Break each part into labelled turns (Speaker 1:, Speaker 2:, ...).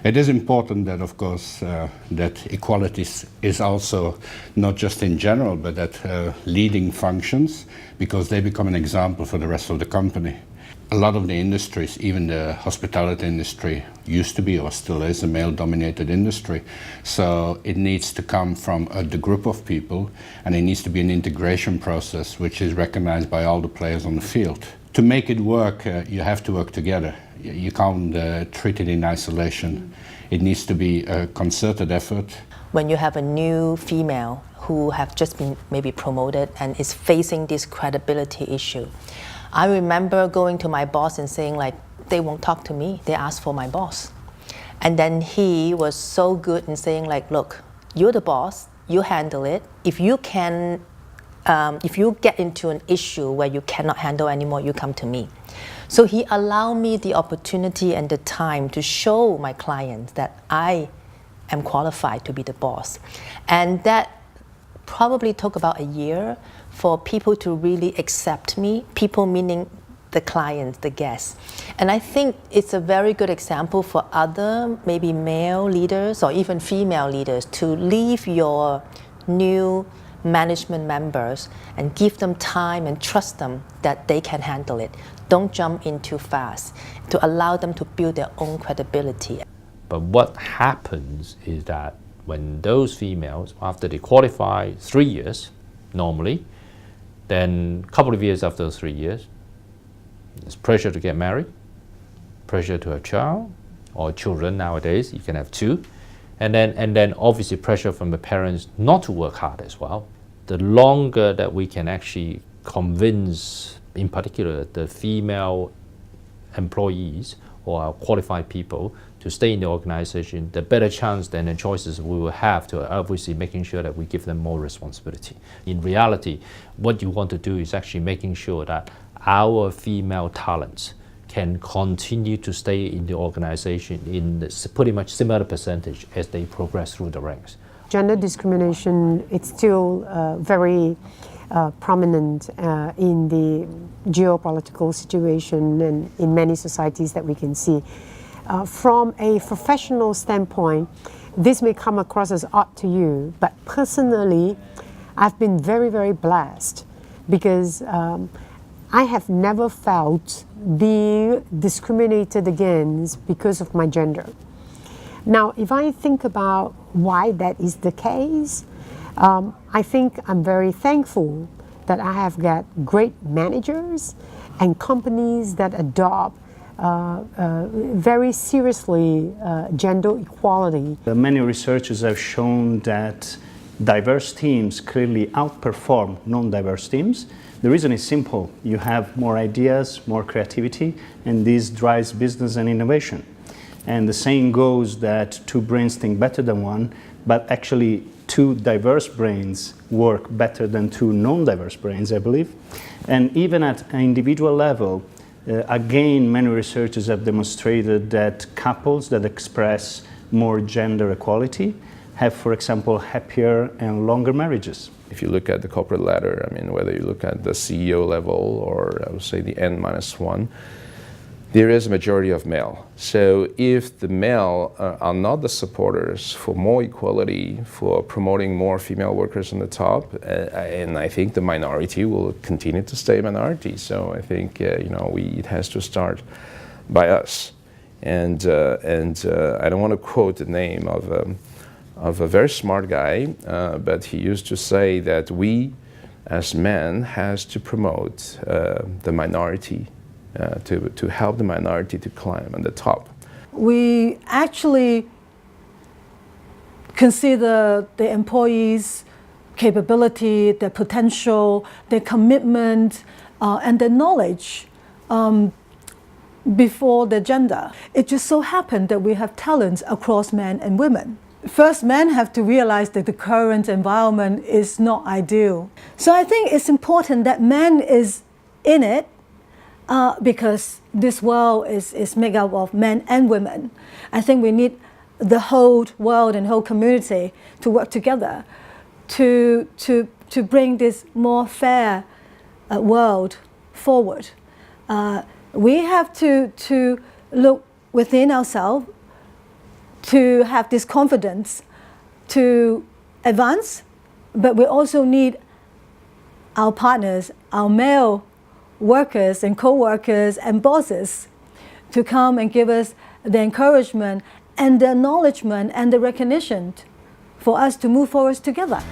Speaker 1: It is important that, of course, that equality is also not just in general, but at leading functions, because they become an example for the rest of the company. A lot of the industries, even the hospitality industry, used to be or still is a male-dominated industry. So it needs to come from the group of people, and it needs to be an integration process which is recognized by all the players on the field. To make it work, you have to work together. You can't treat it in isolation. It needs to be a concerted effort.
Speaker 2: When you have a new female who have just been maybe promoted and is facing this credibility issue, I remember going to my boss and saying, like, they won't talk to me, they ask for my boss. And then he was so good in saying, like, look, you're the boss, you handle it. If you get into an issue where you cannot handle anymore, you come to me. So he allowed me the opportunity and the time to show my clients that I am qualified to be the boss. And that probably took about a year for people to really accept me, people meaning the clients, the guests. And I think it's a very good example for other maybe male leaders or even female leaders to leave your new management members and give them time and trust them that they can handle it. Don't jump in too fast, to allow them to build their own credibility.
Speaker 3: But what happens is that when those females, after they qualify 3 years, normally, then a couple of years after those 3 years, there's pressure to get married, pressure to have child, or children nowadays, you can have 2. And then obviously pressure from the parents not to work hard as well. The longer that we can actually convince, in particular, the female employees or our qualified people to stay in the organization, the better chance then and choices we will have to obviously making sure that we give them more responsibility. In reality, what you want to do is actually making sure that our female talents can continue to stay in the organization in this pretty much similar percentage as they progress through the ranks.
Speaker 4: Gender discrimination, it's still very prominent in the geopolitical situation and in many societies that we can see. From a professional standpoint, this may come across as odd to you, but personally, I've been very, very blessed because I have never felt being discriminated against because of my gender. Now, if I think about why that is the case, I think I'm very thankful that I have got great managers and companies that adopt very seriously gender equality.
Speaker 5: Many researchers have shown that diverse teams clearly outperform non-diverse teams. The reason is simple. You have more ideas, more creativity, and this drives business and innovation. And the saying goes that 2 brains think better than 1, but actually 2 diverse brains work better than 2 non-diverse brains, I believe. And even at an individual level, again, many researchers have demonstrated that couples that express more gender equality have, for example, happier and longer marriages.
Speaker 6: If you look at the corporate ladder, I mean, whether you look at the CEO level or I would say the N-1, there is a majority of male. So if the male are not the supporters for more equality, for promoting more female workers on the top, and I think the minority will continue to stay minority. So I think it has to start by us. And I don't want to quote the name of a very smart guy, but he used to say that we, as men, has to promote the minority, to help the minority to climb on the top.
Speaker 7: We actually consider the employees' capability, their potential, their commitment, and their knowledge before their gender. It just so happened that we have talents across men and women. First, men have to realize that the current environment is not ideal. So I think it's important that men is in it because this world is made up of men and women. I think we need the whole world and whole community to work together to bring this more fair world forward. We have to look within ourselves, to have this confidence to advance, but we also need our partners, our male workers and co-workers and bosses to come and give us the encouragement and the acknowledgement and the recognition for us to move forward together.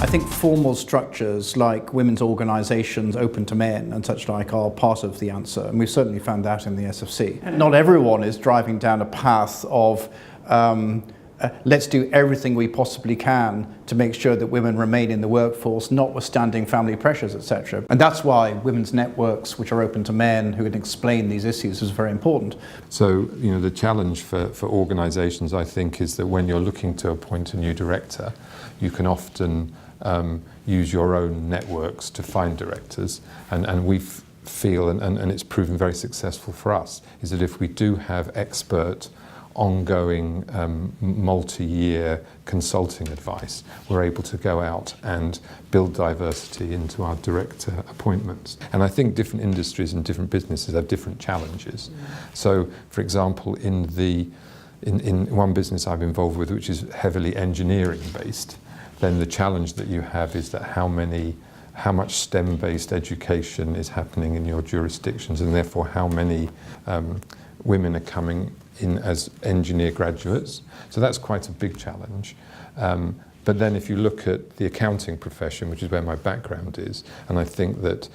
Speaker 8: I think formal structures like women's organisations open to men and such like are part of the answer, and we've certainly found that in the SFC. Not everyone is driving down a path of let's do everything we possibly can to make sure that women remain in the workforce, notwithstanding family pressures, etc. And that's why women's networks, which are open to men who can explain these issues, is very important.
Speaker 9: So, the challenge for organisations, I think, is that when you're looking to appoint a new director, you can often use your own networks to find directors, and we feel, and it's proven very successful for us, is that if we do have expert ongoing multi-year consulting advice, we're able to go out and build diversity into our director appointments. And I think different industries and different businesses have different challenges. So, for example, in one business I'm involved with, which is heavily engineering based, then the challenge that you have is that how much STEM-based education is happening in your jurisdictions, and therefore how many women are coming in as engineer graduates. So that's quite a big challenge. But then if you look at the accounting profession, which is where my background is, and I think that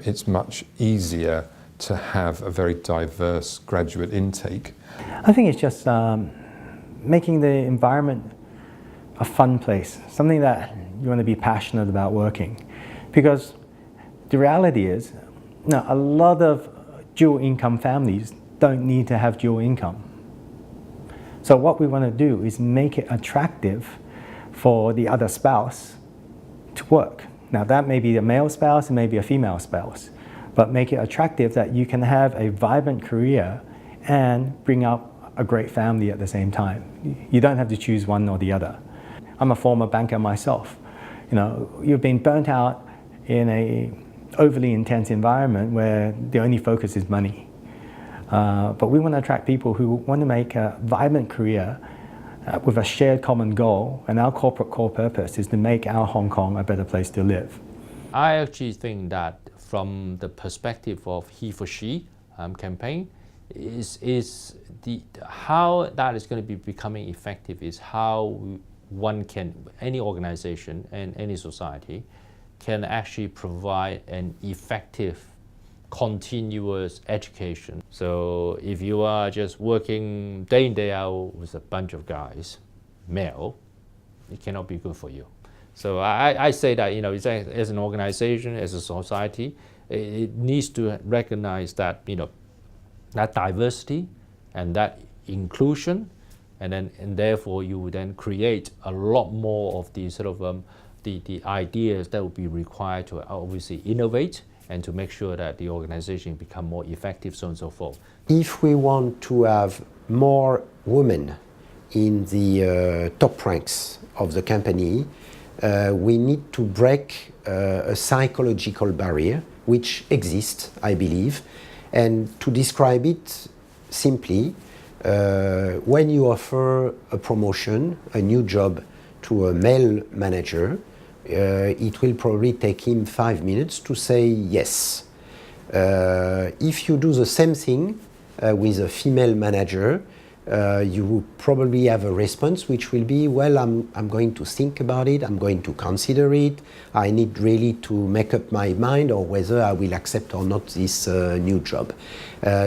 Speaker 9: it's much easier to have a very diverse graduate intake.
Speaker 10: I think it's just making the environment a fun place, something that you want to be passionate about working. Because the reality is, a lot of dual income families don't need to have dual income. So what we want to do is make it attractive for the other spouse to work. Now that may be a male spouse, it may be a female spouse, but make it attractive that you can have a vibrant career and bring up a great family at the same time. You don't have to choose one or the other. I'm a former banker myself. You've been burnt out in an overly intense environment where the only focus is money. But we want to attract people who want to make a vibrant career with a shared common goal, and our corporate core purpose is to make our Hong Kong a better place to live.
Speaker 3: I actually think that from the perspective of HeForShe campaign, how that is going to be becoming effective is how any organization and any society can actually provide an effective continuous education. So if you are just working day in, day out with a bunch of guys, male, it cannot be good for you. So I say that, as an organization, as a society, it needs to recognize that, that diversity and that inclusion, and therefore you would then create a lot more of the sort of the ideas that would be required to obviously innovate and to make sure that the organization become more effective, so on and so forth.
Speaker 11: If we want to have more women in the top ranks of the company, we need to break a psychological barrier which exists, I believe. And to describe it simply, when you offer a promotion, a new job to a male manager, it will probably take him 5 minutes to say yes. If you do the same thing with a female manager, you will probably have a response which will be, well, I'm going to think about it, I'm going to consider it, I need really to make up my mind or whether I will accept or not this new job.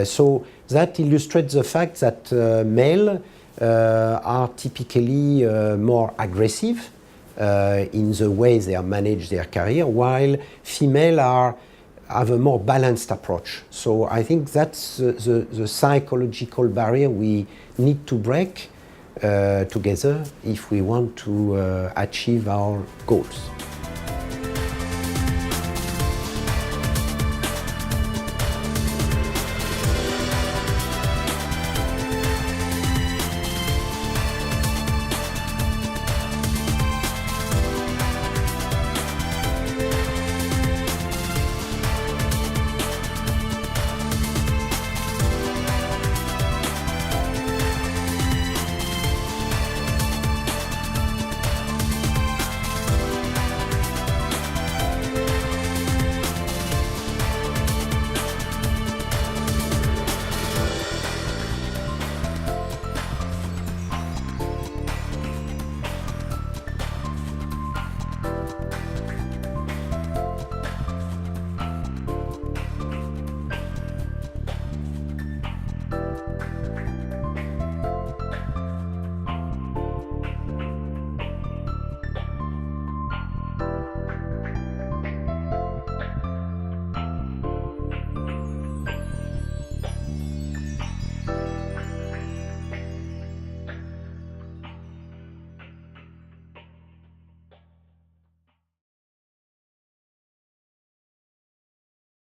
Speaker 11: So that illustrates the fact that male are typically more aggressive in the way they manage their career, while female have a more balanced approach. So I think that's the psychological barrier we need to break together if we want to achieve our goals.